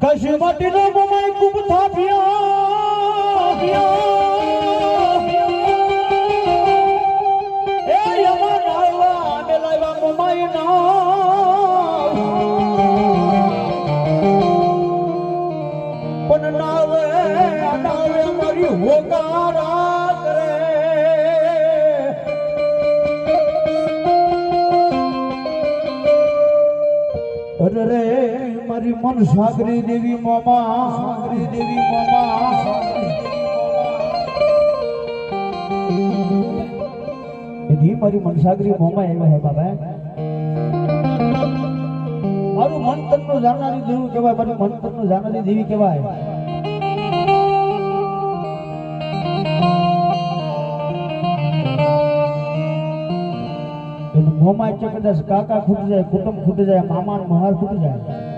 કશી માટીનો મોમાઈ ખૂબ થાપ્યા એ યમન આવ્યા અને લાવ્યા મોમાઈ ના પણ નાવે મારી હોકારા કરે અરે રે મારી મન સાગરી દેવી મોમા એની મારી મન સાગરી મોમા આવ્યા હે બાબા મારું મન તનનું જાણનારી દેવી કહેવાય મારી મન તનનું જાણનારી દેવી કહેવાય મોમાં કદાચ કાકા ખૂટી જાય કુટુંબ ખૂટી જાય મામા મહાર ખૂટી જાય